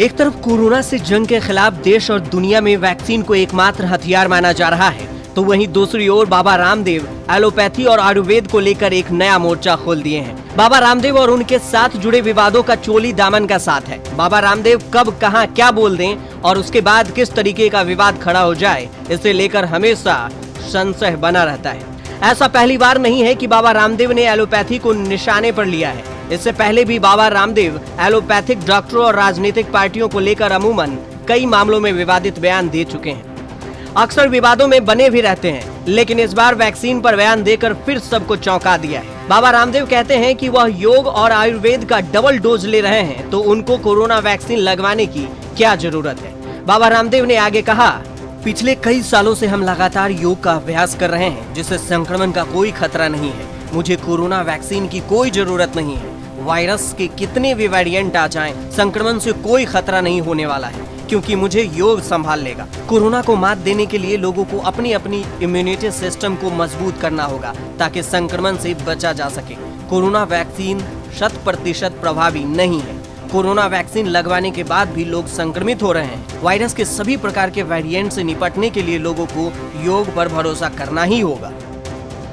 एक तरफ कोरोना से जंग के खिलाफ देश और दुनिया में वैक्सीन को एकमात्र हथियार माना जा रहा है, तो वहीं दूसरी ओर बाबा रामदेव एलोपैथी और आयुर्वेद को लेकर एक नया मोर्चा खोल दिए हैं। बाबा रामदेव और उनके साथ जुड़े विवादों का चोली दामन का साथ है। बाबा रामदेव कब कहां क्या बोल दें और उसके बाद किस तरीके का विवाद खड़ा हो जाए, इसे लेकर हमेशा संशय बना रहता है। ऐसा पहली बार नहीं है कि बाबा रामदेव ने एलोपैथी को निशाने पर लिया है। इससे पहले भी बाबा रामदेव एलोपैथिक डॉक्टरों और राजनीतिक पार्टियों को लेकर अमूमन कई मामलों में विवादित बयान दे चुके हैं। अक्सर विवादों में बने भी रहते हैं, लेकिन इस बार वैक्सीन पर बयान देकर फिर सबको चौंका दिया है। बाबा रामदेव कहते हैं कि वह योग और आयुर्वेद का डबल डोज ले रहे हैं, तो उनको कोरोना वैक्सीन लगवाने की क्या जरूरत है। बाबा रामदेव ने आगे कहा, पिछले कई सालों से हम लगातार योग का अभ्यास कर रहे हैं, जिससे संक्रमण का कोई खतरा नहीं है। मुझे कोरोना वैक्सीन की कोई जरूरत नहीं है। वायरस के कितने भी वेरिएंट आ जाएं, संक्रमण से कोई खतरा नहीं होने वाला है, क्योंकि मुझे योग संभाल लेगा। कोरोना को मात देने के लिए लोगों को अपनी अपनी इम्यूनिटी सिस्टम को मजबूत करना होगा, ताकि संक्रमण से बचा जा सके। कोरोना वैक्सीन 100% प्रभावी नहीं है। कोरोना वैक्सीन लगवाने के बाद भी लोग संक्रमित हो रहे हैं। वायरस के सभी प्रकार के वेरिएंट से निपटने के लिए लोगों को योग पर भरोसा करना ही होगा।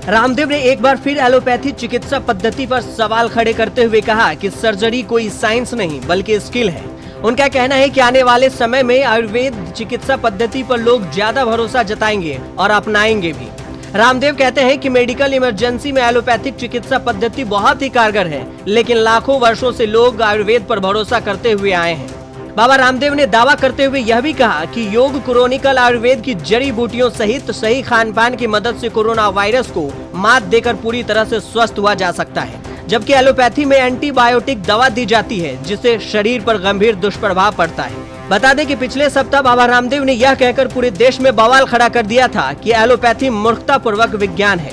रामदेव ने एक बार फिर एलोपैथी चिकित्सा पद्धति पर सवाल खड़े करते हुए कहा कि सर्जरी कोई साइंस नहीं बल्कि स्किल है। उनका कहना है कि आने वाले समय में आयुर्वेद चिकित्सा पद्धति पर लोग ज्यादा भरोसा जताएंगे और अपनाएंगे भी। रामदेव कहते हैं कि मेडिकल इमरजेंसी में एलोपैथिक चिकित्सा पद्धति बहुत ही कारगर है, लेकिन लाखों वर्षों से लोग आयुर्वेद पर भरोसा करते हुए आए हैं। बाबा रामदेव ने दावा करते हुए यह भी कहा कि योग क्रोनिकल आयुर्वेद की जड़ी बूटियों सहित सही खान पान की मदद से कोरोना वायरस को मात देकर पूरी तरह से स्वस्थ हुआ जा सकता है, जबकि एलोपैथी में एंटीबायोटिक दवा दी जाती है, जिससे शरीर पर गंभीर दुष्प्रभाव पड़ता है। बता दें कि पिछले सप्ताह बाबा रामदेव ने यह कहकर पूरे देश में बवाल खड़ा कर दिया था कि एलोपैथी मूर्खतापूर्वक विज्ञान है।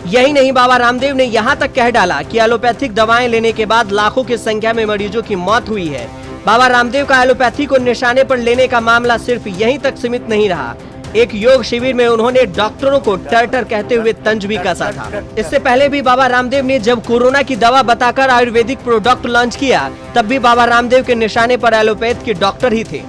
यही नहीं, बाबा रामदेव ने यहाँ तक कह डाला कि एलोपैथिक दवाएं लेने के बाद लाखों की संख्या में मरीजों की मौत हुई है। बाबा रामदेव का एलोपैथी को निशाने पर लेने का मामला सिर्फ यहीं तक सीमित नहीं रहा। एक योग शिविर में उन्होंने डॉक्टरों को टर्टर कहते हुए तंज भी कसा था। इससे पहले भी बाबा रामदेव ने जब कोरोना की दवा बताकर आयुर्वेदिक प्रोडक्ट लॉन्च किया, तब भी बाबा रामदेव के निशाने पर एलोपैथ के डॉक्टर ही थे।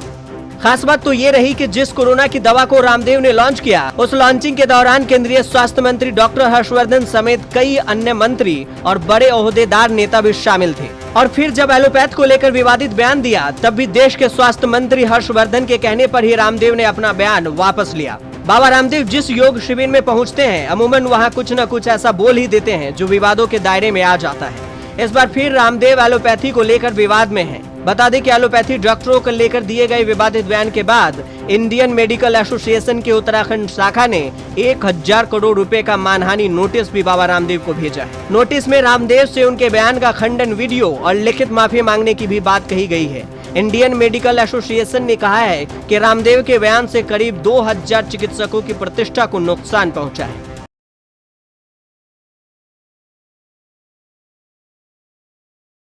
खास बात तो ये रही कि जिस कोरोना की दवा को रामदेव ने लॉन्च किया, उस लॉन्चिंग के दौरान केंद्रीय स्वास्थ्य मंत्री डॉक्टर हर्षवर्धन समेत कई अन्य मंत्री और बड़े ओहदेदार नेता भी शामिल थे। और फिर जब एलोपैथ को लेकर विवादित बयान दिया, तब भी देश के स्वास्थ्य मंत्री हर्षवर्धन के कहने पर ही रामदेव ने अपना बयान वापस लिया। बाबा रामदेव जिस योग शिविर में पहुंचते हैं, अमूमन वहां कुछ न कुछ ऐसा बोल ही देते हैं जो विवादों के दायरे में आ जाता है। इस बार फिर रामदेव एलोपैथी को लेकर विवाद में है। बता दें कि एलोपैथी डॉक्टरों को लेकर दिए गए विवादित बयान के बाद इंडियन मेडिकल एसोसिएशन की उत्तराखंड शाखा ने 1000 करोड़ रुपए का मानहानि नोटिस भी बाबा रामदेव को भेजा है। नोटिस में रामदेव से उनके बयान का खंडन वीडियो और लिखित माफी मांगने की भी बात कही गई है। इंडियन मेडिकल एसोसिएशन ने कहा है कि रामदेव के बयान से करीब 2000 चिकित्सकों की प्रतिष्ठा को नुकसान पहुंचा है।